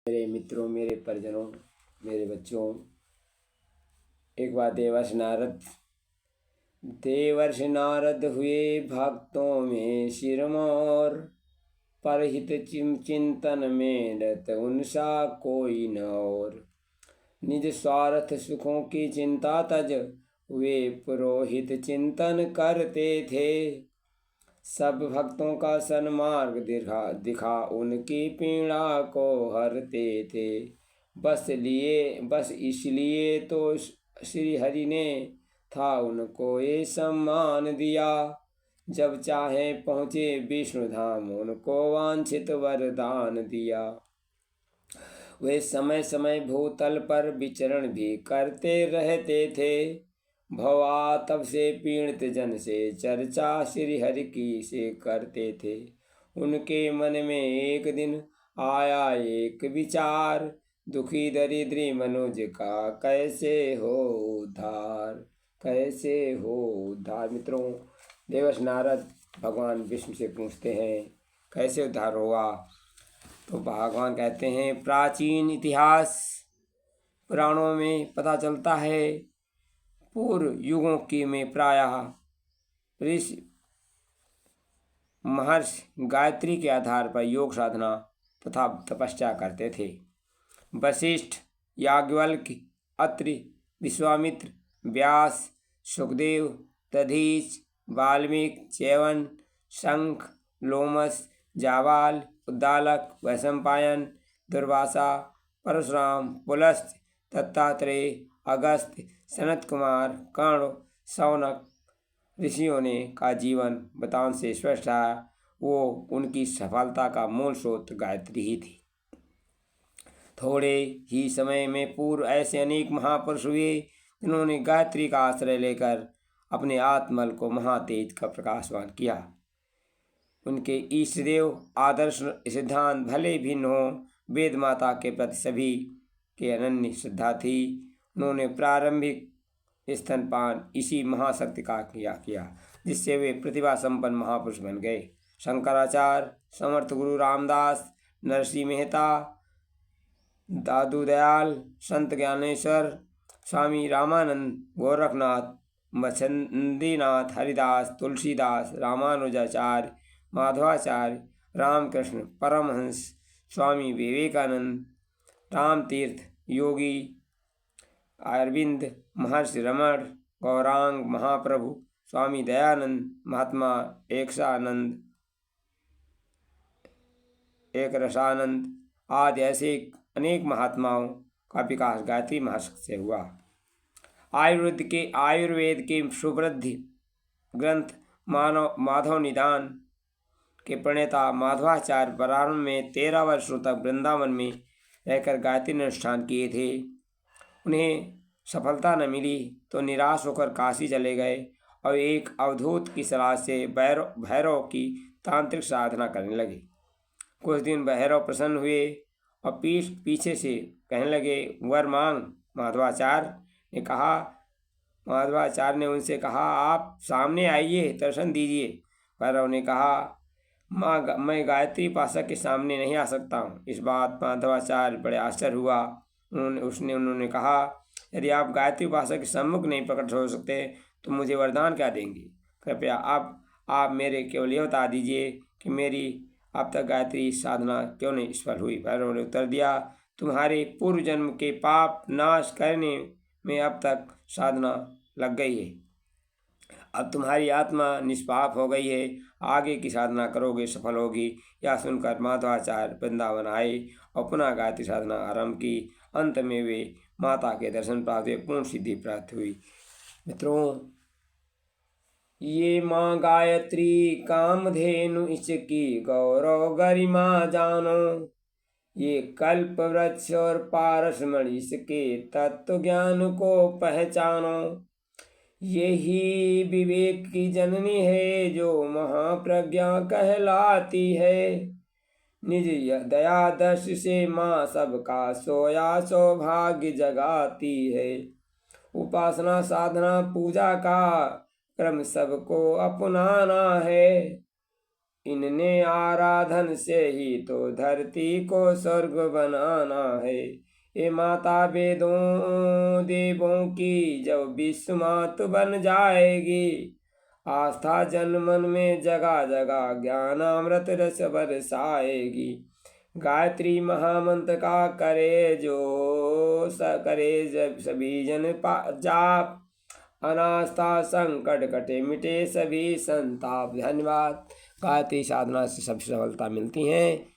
मेरे मित्रों, मेरे परिजनों, मेरे बच्चों, एक बार देवर्षि नारद हुए भक्तों में सिरमौर। परहित चिंतन में रत उनसा कोई न और। निज स्वार्थ सुखों की चिंता तज वे पुरोहित चिंतन करते थे। सब भक्तों का सन्मार्ग दिखा उनकी पीड़ा को हरते थे। बस इसलिए तो श्री हरि ने था उनको ये सम्मान दिया। जब चाहे पहुँचे विष्णु धाम उनको वांछित वरदान दिया। वे समय समय भूतल पर विचरण भी करते रहते थे। भवा तब से पीड़ित जन से चर्चा श्री हरि की से करते थे। उनके मन में एक दिन आया एक विचार, दुखी दरिद्री मनुज का कैसे हो उद्धार, कैसे हो उद्धार। मित्रों, देवर्षि नारद भगवान विष्णु से पूछते हैं कैसे उद्धार होगा। तो भगवान कहते हैं, प्राचीन इतिहास पुराणों में पता चलता है, पूर्व युगों की में प्रायः ऋषि महर्षि गायत्री के आधार पर योग साधना तथा तपस्या करते थे। वशिष्ठ, याज्ञवल्क्य, अत्रि, विश्वामित्र, व्यास, सुखदेव, दधीच, वाल्मीकि, च्यवन, शंख, लोमस, जाबाल, उद्दालक, वैशंपायन, दुर्वासा, परशुराम, पुलस्त्य, दत्तात्रेय, अगस्त्य, सनत कुमार, कर्ण, शौनक ऋषियों ने का जीवन बताने से स्पष्ट है वो उनकी सफलता का मूल स्रोत गायत्री ही थी। थोड़े ही समय में पूर्व ऐसे अनेक महापुरुष हुए जिन्होंने गायत्री का आश्रय लेकर अपने आत्मबल को महातेज का प्रकाशवान किया। उनके ईष्टदेव आदर्श सिद्धांत भले भिन्न हों, वेद माता के प्रति सभी के अनन्य श्रद्धा थी। उन्होंने प्रारंभिक स्तनपान इसी महाशक्ति का किया जिससे वे प्रतिभा संपन्न महापुरुष बन गए। शंकराचार्य, समर्थ गुरु रामदास, नरसिंह मेहता, दादू दयाल, संत ज्ञानेश्वर, स्वामी रामानंद, गोरखनाथ, मच्छंदीनाथ, हरिदास, तुलसीदास, रामानुजाचार्य, माधवाचार्य, रामकृष्ण परमहंस, स्वामी विवेकानंद, रामतीर्थ, योगी अरविंद, महर्षि रमण, गौरांग महाप्रभु, स्वामी दयानंद, महात्मा एक रसानंद आदि ऐसे अनेक महात्माओं का विकास गायत्री महाशक्ति से हुआ। आयुर्वेद के सुवृद्धि ग्रंथ माधव निदान के प्रणेता माधवाचार्य प्रारंभ में 13 वर्षों तक वृंदावन में रहकर गायत्री अनुष्ठान किए थे। उन्हें सफलता न मिली तो निराश होकर काशी चले गए और एक अवधूत की सलाह से भैरव की तांत्रिक साधना करने लगे। कुछ दिन भैरव प्रसन्न हुए और पीछे से कहने लगे, वर मांग। माधवाचार्य ने उनसे कहा, आप सामने आइए, दर्शन दीजिए। भैरव ने कहा, मैं गायत्री उपासक के सामने नहीं आ सकता हूँ। इस बात माधवाचार्य बड़े आश्चर्य हुआ। उन्होंने कहा, यदि आप गायत्री उपासक के सम्मुख नहीं प्रकट हो सकते तो मुझे वरदान क्या देंगे? कृपया अब आप मेरे केवल यह बता दीजिए कि मेरी अब तक गायत्री साधना क्यों नहीं सफल हुई। भैरव ने उत्तर दिया, तुम्हारे पूर्व जन्म के पाप नाश करने में अब तक साधना लग गई है। अब तुम्हारी आत्मा निष्पाप हो गई है, आगे की साधना करोगे सफल होगी। यह सुनकर माधवाचार्य वृंदावन आए और पुनः गायत्री साधना आरंभ की। अंत में वे माता के दर्शन प्राप्त हुए, पूर्ण सिद्धि प्राप्त हुई। मित्रों, ये माँ गायत्री कामधेनु इसकी गौरव गरिमा जानो। ये कल्प वृक्ष और पारसमणि इसके तत्व ज्ञान को पहचानो। यही विवेक की जननी है जो महाप्रज्ञा कहलाती है। निज दया दर्श से माँ सबका सोया सौभाग्य जगाती है। उपासना साधना पूजा का क्रम सबको अपनाना है। इनने आराधन से ही तो धरती को स्वर्ग बनाना है। ये माता वेदों देवों की जब विश्व मात बन जाएगी, आस्था जन मन में जगह जगह ज्ञानामृत रस बरसाएगी। गायत्री महामंत्र का करे जो करे जब सभी जन जाप, अनास्था संकट कटे मिटे सभी संताप। धन्यवाद। गायत्री साधना से सब सफलता मिलती हैं।